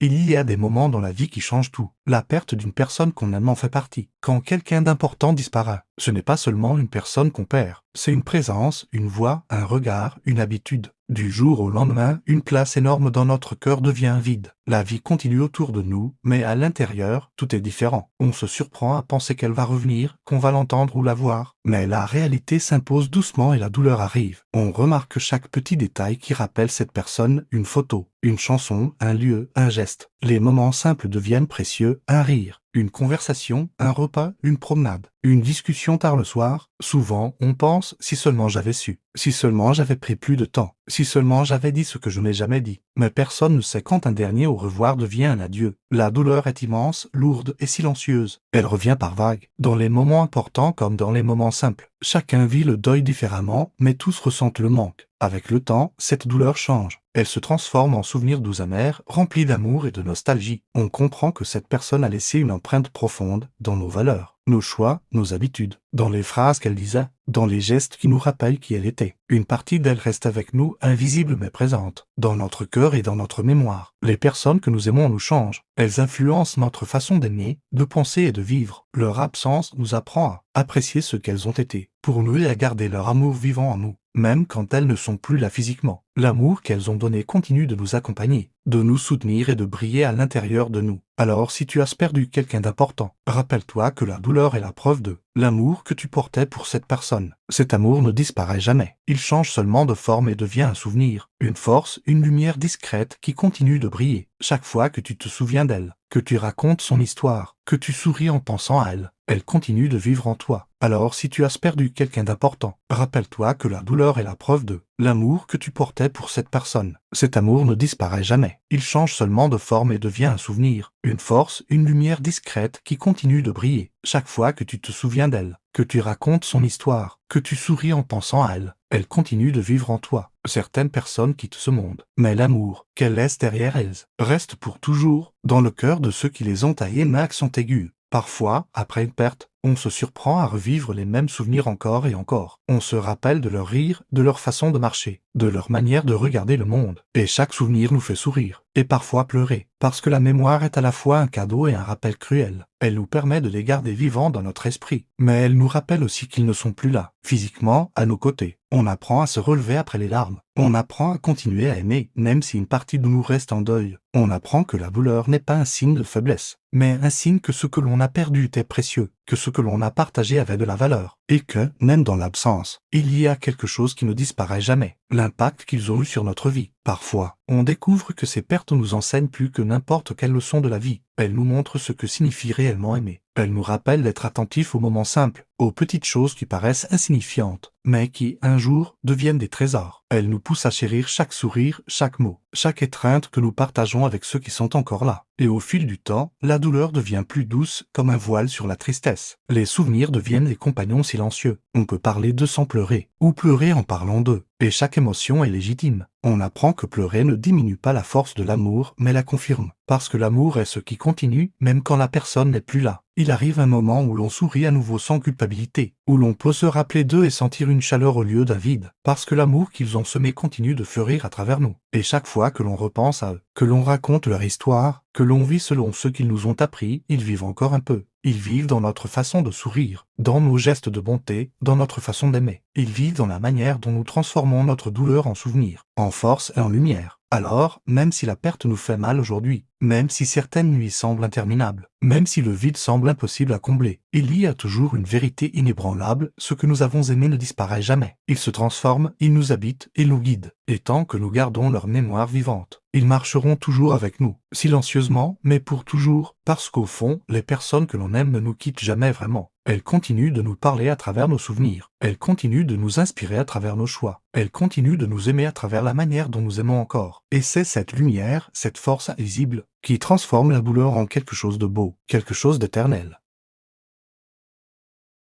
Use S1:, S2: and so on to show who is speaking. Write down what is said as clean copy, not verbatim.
S1: Il y a des moments dans la vie qui changent tout. La perte d'une personne qu'on aime en fait partie. Quand quelqu'un d'important disparaît, ce n'est pas seulement une personne qu'on perd. C'est une présence, une voix, un regard, une habitude. Du jour au lendemain, une place énorme dans notre cœur devient vide. La vie continue autour de nous, mais à l'intérieur, tout est différent. On se surprend à penser qu'elle va revenir, qu'on va l'entendre ou la voir. Mais la réalité s'impose doucement et la douleur arrive. On remarque chaque petit détail qui rappelle cette personne, une photo, une chanson, un lieu, un geste. Les moments simples deviennent précieux, un rire, une conversation, un repas, une promenade, une discussion tard le soir. Souvent, on pense, si seulement j'avais su, si seulement j'avais pris plus de temps, si seulement j'avais dit ce que je n'ai jamais dit. Mais personne ne sait quand un dernier au revoir devient un adieu. La douleur est immense, lourde et silencieuse. Elle revient par vagues, dans les moments importants comme dans les moments simples. Chacun vit le deuil différemment, mais tous ressentent le manque. Avec le temps, cette douleur change. Elle se transforme en souvenirs doux amers, remplis d'amour et de nostalgie. On comprend que cette personne a laissé une empreinte profonde dans nos valeurs, nos choix, nos habitudes, dans les phrases qu'elle disait, dans les gestes qui nous rappellent qui elle était. Une partie d'elle reste avec nous, invisible mais présente, dans notre cœur et dans notre mémoire. Les personnes que nous aimons nous changent. Elles influencent notre façon d'aimer, de penser et de vivre. Leur absence nous apprend à apprécier ce qu'elles ont été, pour nous et à garder leur amour vivant en nous, même quand elles ne sont plus là physiquement. L'amour qu'elles ont donné continue de nous accompagner, de nous soutenir et de briller à l'intérieur de nous. Alors si tu as perdu quelqu'un d'important, rappelle-toi que la douleur est la preuve de l'amour que tu portais pour cette personne. Cet amour ne disparaît jamais. Il change seulement de forme et devient un souvenir, une force, une lumière discrète qui continue de briller. Chaque fois que tu te souviens d'elle, que tu racontes son histoire, que tu souris en pensant à elle, elle continue de vivre en toi. Alors si tu as perdu quelqu'un d'important, rappelle-toi que la douleur est la preuve de l'amour que tu portais pour cette personne. Cet amour ne disparaît jamais. Il change seulement de forme et devient un souvenir, une force, une lumière discrète qui continue de briller. Chaque fois que tu te souviens d'elle, que tu racontes son histoire, que tu souris en pensant à elle, elle continue de vivre en toi. Certaines personnes quittent ce monde, mais l'amour qu'elles laissent derrière elles reste pour toujours dans le cœur de ceux qui les ont taillés mais accent aigu. Parfois, après une perte, on se surprend à revivre les mêmes souvenirs encore et encore. On se rappelle de leur rire, de leur façon de marcher, de leur manière de regarder le monde. Et chaque souvenir nous fait sourire, et parfois pleurer, parce que la mémoire est à la fois un cadeau et un rappel cruel. Elle nous permet de les garder vivants dans notre esprit, mais elle nous rappelle aussi qu'ils ne sont plus là, physiquement, à nos côtés. On apprend à se relever après les larmes. On apprend à continuer à aimer, même si une partie de nous reste en deuil. On apprend que la douleur n'est pas un signe de faiblesse, mais un signe que ce que l'on a perdu était précieux, que ce que l'on a partagé avait de la valeur, et que, même dans l'absence, il y a quelque chose qui ne disparaît jamais, l'impact qu'ils ont eu sur notre vie. Parfois, on découvre que ces pertes nous enseignent plus que n'importe quelle leçon de la vie. Elles nous montrent ce que signifie réellement aimer. Elles nous rappellent d'être attentifs aux moments simples, aux petites choses qui paraissent insignifiantes, mais qui, un jour, deviennent des trésors. Elles nous poussent à chérir chaque sourire, chaque mot, chaque étreinte que nous partageons avec ceux qui sont encore là. Et au fil du temps, la douleur devient plus douce, comme un voile sur la tristesse. Les souvenirs deviennent des compagnons silencieux. On peut parler d'eux sans pleurer, ou pleurer en parlant d'eux. Et chaque émotion est légitime. On apprend que pleurer ne diminue pas la force de l'amour, mais la confirme. Parce que l'amour est ce qui continue, même quand la personne n'est plus là. Il arrive un moment où l'on sourit à nouveau sans culpabilité, où l'on peut se rappeler d'eux et sentir une chaleur au lieu d'un vide, parce que l'amour qu'ils ont semé continue de fleurir à travers nous. Et chaque fois que l'on repense à eux, que l'on raconte leur histoire, que l'on vit selon ce qu'ils nous ont appris, ils vivent encore un peu. Ils vivent dans notre façon de sourire, dans nos gestes de bonté, dans notre façon d'aimer. Ils vivent dans la manière dont nous transformons notre douleur en souvenir, en force et en lumière. Alors, même si la perte nous fait mal aujourd'hui, même si certaines nuits semblent interminables, même si le vide semble impossible à combler, il y a toujours une vérité inébranlable, ce que nous avons aimé ne disparaît jamais. Il se transforme, il nous habite et nous guide. Et tant que nous gardons leur mémoire vivante, ils marcheront toujours avec nous, silencieusement, mais pour toujours, parce qu'au fond, les personnes que l'on aime ne nous quittent jamais vraiment. Elles continuent de nous parler à travers nos souvenirs. Elles continuent de nous inspirer à travers nos choix. Elles continuent de nous aimer à travers la manière dont nous aimons encore. Et c'est cette lumière, cette force invisible, qui transforme la douleur en quelque chose de beau, quelque chose d'éternel.